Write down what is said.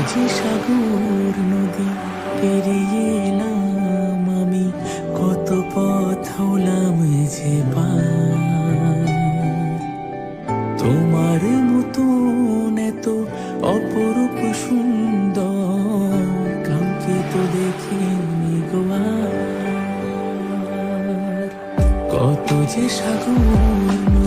যে সাগর নদী পেরিয়ে এলাম আমি, কত পথ হলাম যে পার। তোমার মতন এত অপরূপ সুন্দর কাউকে তো দেখিনি গো আর। কত যে সাগর